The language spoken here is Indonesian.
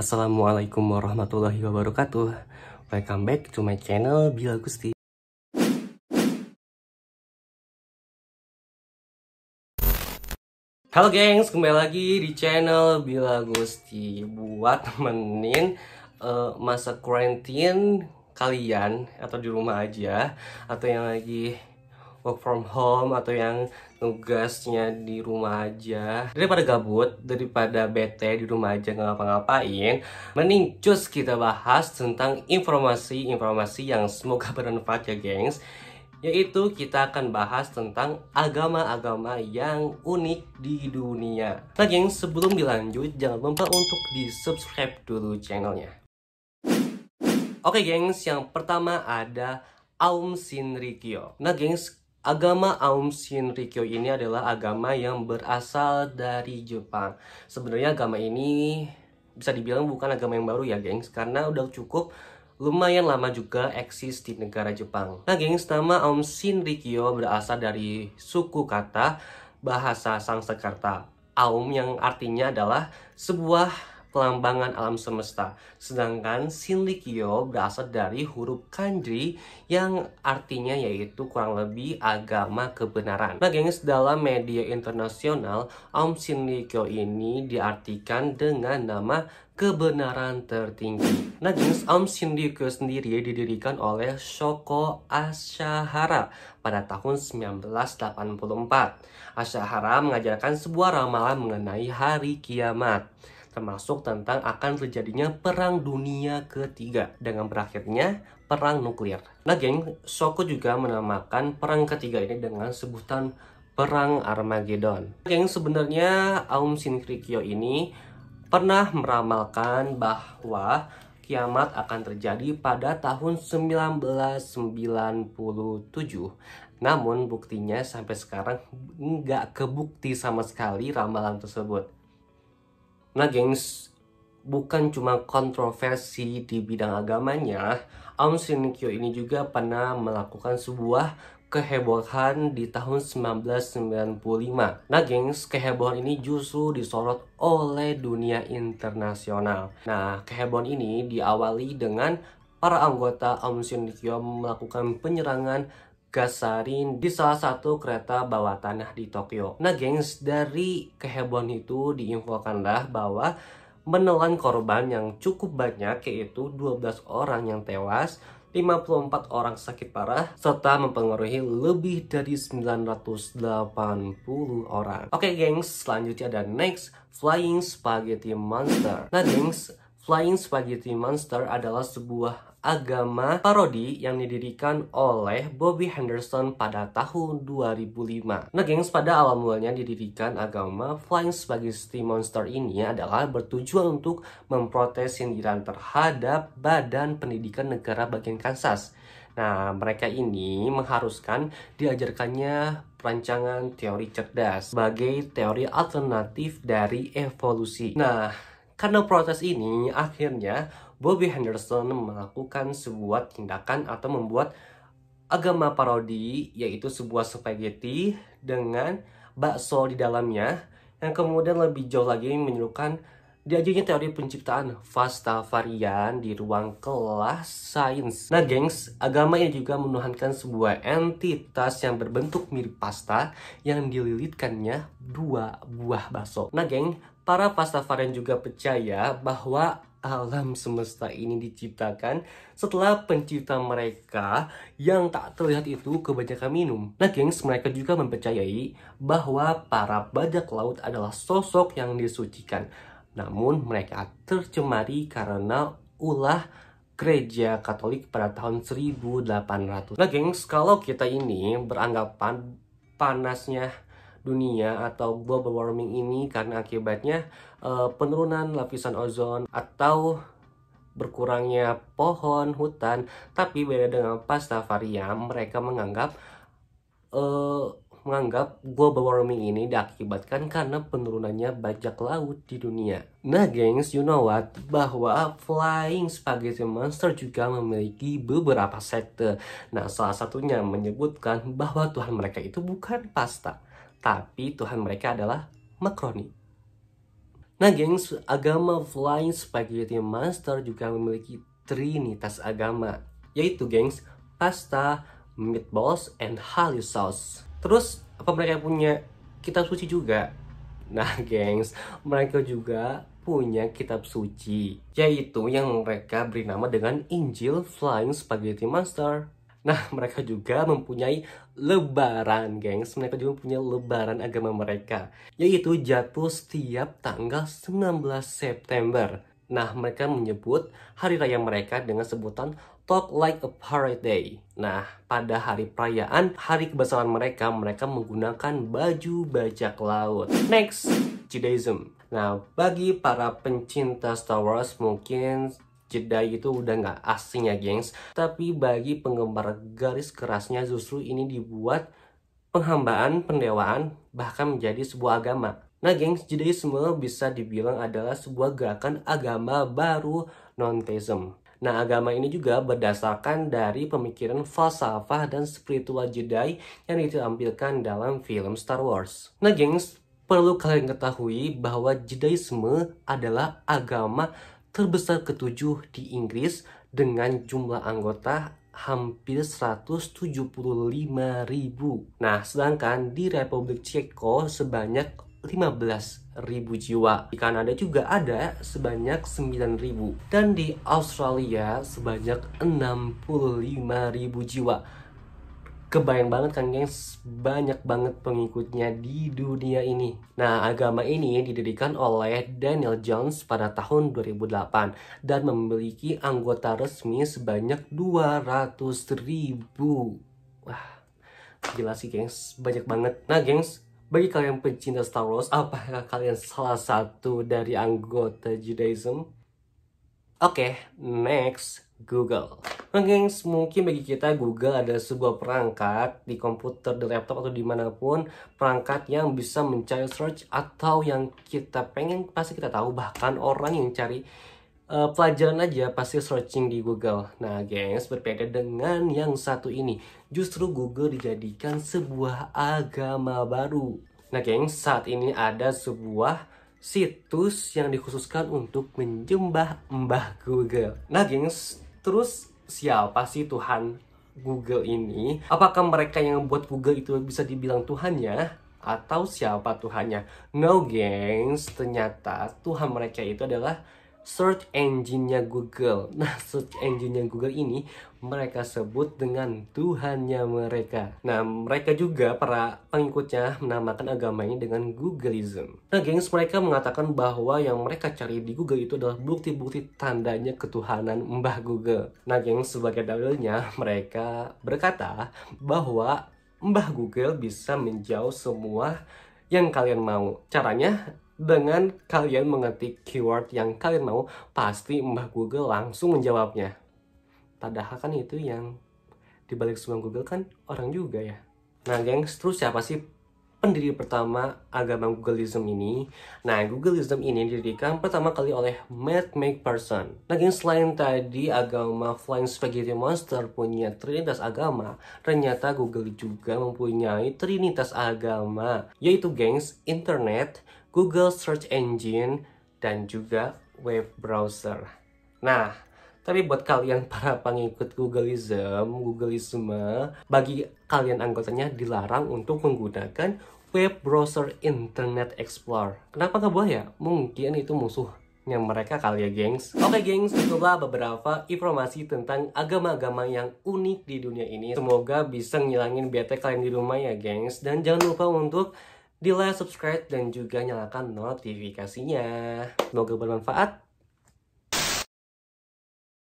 Assalamualaikum warahmatullahi wabarakatuh. Welcome back to my channel Bila Gusti. Halo gengs, kembali lagi di channel Bila Gusti. Buat temenin masa quarantine kalian, atau di rumah aja, atau yang lagi work from home, atau yang tugasnya di rumah aja, daripada gabut, daripada bete di rumah aja nggak ngapa-ngapain, mending cus kita bahas tentang informasi-informasi yang semoga bermanfaat ya gengs. Yaitu kita akan bahas tentang agama-agama yang unik di dunia. Nah gengs, sebelum dilanjut jangan lupa untuk di subscribe dulu channelnya. Oke gengs, yang pertama ada Aum Shinrikyo. Nah gengs, agama Aum Shinrikyo ini adalah agama yang berasal dari Jepang. Sebenarnya agama ini bisa dibilang bukan agama yang baru ya gengs, karena udah cukup lumayan lama juga eksis di negara Jepang. Nah gengs, nama Aum Shinrikyo berasal dari suku kata bahasa Sanskerta Aum, yang artinya adalah sebuah pelambangan alam semesta. Sedangkan Shinrikyo berasal dari huruf kanji yang artinya yaitu kurang lebih agama kebenaran. Nah gengs, dalam media internasional Aum Shinrikyo ini diartikan dengan nama kebenaran tertinggi. Nah gengs, Aum Shinrikyo sendiri didirikan oleh Shoko Asahara pada tahun 1984. Asahara mengajarkan sebuah ramalan mengenai hari kiamat, termasuk tentang akan terjadinya Perang Dunia Ketiga dengan berakhirnya perang nuklir. Nah geng, Shoko juga menamakan perang ketiga ini dengan sebutan Perang Armageddon. Geng, sebenarnya Aum Shinrikyo ini pernah meramalkan bahwa kiamat akan terjadi pada tahun 1997. Namun buktinya sampai sekarang nggak kebukti sama sekali ramalan tersebut. Nah gengs, bukan cuma kontroversi di bidang agamanya, Aum Shinrikyo ini juga pernah melakukan sebuah kehebohan di tahun 1995. Nah gengs, kehebohan ini justru disorot oleh dunia internasional. Nah, kehebohan ini diawali dengan para anggota Aum Shinrikyo melakukan penyerangan gas sarin di salah satu kereta bawah tanah di Tokyo. Nah gengs, dari kehebohan itu diinfokanlah bahwa menelan korban yang cukup banyak, yaitu 12 orang yang tewas, 54 orang sakit parah, serta mempengaruhi lebih dari 980 orang. Oke gengs, selanjutnya ada next, Flying Spaghetti Monster. Nah gengs, Flying Spaghetti Monster adalah sebuah agama parodi yang didirikan oleh Bobby Henderson pada tahun 2005. Nah gengs, pada awal mulanya didirikan agama Flying Spaghetti Monster ini adalah bertujuan untuk memprotes sindiran terhadap Badan Pendidikan Negara bagian Kansas. Nah, mereka ini mengharuskan diajarkannya perancangan teori cerdas sebagai teori alternatif dari evolusi. Nah, karena protes ini, akhirnya Bobby Henderson melakukan sebuah tindakan atau membuat agama parodi, yaitu sebuah spaghetti dengan bakso di dalamnya, yang kemudian lebih jauh lagi menyerukan diajarnya teori penciptaan Pastafarian di ruang kelas sains. Nah gengs, agama ini juga menuhankan sebuah entitas yang berbentuk mirip pasta yang dililitkannya 2 buah bakso. Nah geng, para Pastafarian juga percaya bahwa alam semesta ini diciptakan setelah pencipta mereka yang tak terlihat itu kebanyakan minum. Nah gengs, mereka juga mempercayai bahwa para bajak laut adalah sosok yang disucikan, namun mereka tercemari karena ulah gereja Katolik pada tahun 1800. Nah gengs, kalau kita ini beranggapan panasnya dunia atau global warming ini karena akibatnya penurunan lapisan ozon atau berkurangnya pohon hutan, tapi beda dengan Pastafarian, mereka menganggap global warming ini diakibatkan karena penurunannya bajak laut di dunia. Nah gengs, you know what? Bahwa Flying Spaghetti Monster juga memiliki beberapa sekte. Nah, salah satunya menyebutkan bahwa Tuhan mereka itu bukan pasta, tapi Tuhan mereka adalah makaroni. Nah gengs, agama Flying Spaghetti Monster juga memiliki trinitas agama, yaitu gengs, pasta, meatballs, and holy sauce. Terus apa mereka punya kitab suci juga? Nah gengs, mereka juga punya kitab suci, yaitu yang mereka beri nama dengan Injil Flying Spaghetti Monster. Nah, mereka juga mempunyai lebaran, gengs. Mereka juga punya lebaran agama mereka, yaitu jatuh setiap tanggal 19 September. Nah, mereka menyebut hari raya mereka dengan sebutan Talk Like a Pirate Day. Nah, pada hari perayaan, hari kebesaran mereka, mereka menggunakan baju bajak laut. Next, Judaism. Nah, bagi para pencinta Star Wars, mungkin Jedi itu udah nggak asing ya gengs. Tapi bagi penggemar garis kerasnya justru ini dibuat penghambaan, pendewaan, bahkan menjadi sebuah agama. Nah gengs, Judaism bisa dibilang adalah sebuah gerakan agama baru non-theism. Nah agama ini juga berdasarkan dari pemikiran falsafah dan spiritual Jedi yang ditampilkan dalam film Star Wars. Nah gengs, perlu kalian ketahui bahwa Judaism adalah agama terbesar ketujuh di Inggris dengan jumlah anggota hampir 175.000. Nah, sedangkan di Republik Ceko sebanyak 15.000 jiwa. Di Kanada juga ada sebanyak 9.000. Dan di Australia sebanyak 65.000 jiwa. Kebayang banget kan gengs, banyak banget pengikutnya di dunia ini. Nah, agama ini didirikan oleh Daniel Jones pada tahun 2008 dan memiliki anggota resmi sebanyak 200.000. Wah, gila sih gengs, banyak banget. Nah gengs, bagi kalian pencinta Star Wars, apakah kalian salah satu dari anggota Judaism? Oke, next, Google. Nah gengs, mungkin bagi kita Google adalah sebuah perangkat di komputer, di laptop, atau dimanapun, perangkat yang bisa mencari search atau yang kita pengen pasti kita tahu. Bahkan orang yang cari pelajaran aja pasti searching di Google. Nah gengs, berbeda dengan yang satu ini, justru Google dijadikan sebuah agama baru. Nah gengs, saat ini ada sebuah situs yang dikhususkan untuk menyembah Mbah Google. Nah gengs, terus siapa sih Tuhan Google ini? Apakah mereka yang buat Google itu bisa dibilang Tuhannya? Atau siapa Tuhannya? No gengs, ternyata Tuhan mereka itu adalah search engine-nya Google. Nah, search engine-nya Google ini mereka sebut dengan Tuhannya mereka. Nah, mereka juga para pengikutnya menamakan agama ini dengan Googleism. Nah, gengs, mereka mengatakan bahwa yang mereka cari di Google itu adalah bukti-bukti tandanya ketuhanan Mbah Google. Nah, gengs, sebagai dalilnya mereka berkata bahwa Mbah Google bisa menjawab semua yang kalian mau. Caranya dengan kalian mengetik keyword yang kalian mau, pasti Mbah Google langsung menjawabnya. Padahal kan itu yang dibalik semua Google kan orang juga ya. Nah gengs, terus siapa sih pendiri pertama agama Googleism ini? Nah, Googleism ini didirikan pertama kali oleh Matt McPherson. Nah gengs, selain tadi agama Flying Spaghetti Monster punya trinitas agama, ternyata Google juga mempunyai trinitas agama, yaitu gengs, internet, Google Search Engine, dan juga web browser. Nah, tapi buat kalian para pengikut Googleism, bagi kalian anggotanya dilarang untuk menggunakan web browser Internet Explorer. Kenapa nggak boleh ya? Mungkin itu musuhnya mereka kali ya gengs. Oke gengs, itulah beberapa informasi tentang agama-agama yang unik di dunia ini. Semoga bisa ngilangin bete kalian di rumah ya gengs. Dan jangan lupa untuk di like, subscribe, dan juga nyalakan notifikasinya. Semoga bermanfaat.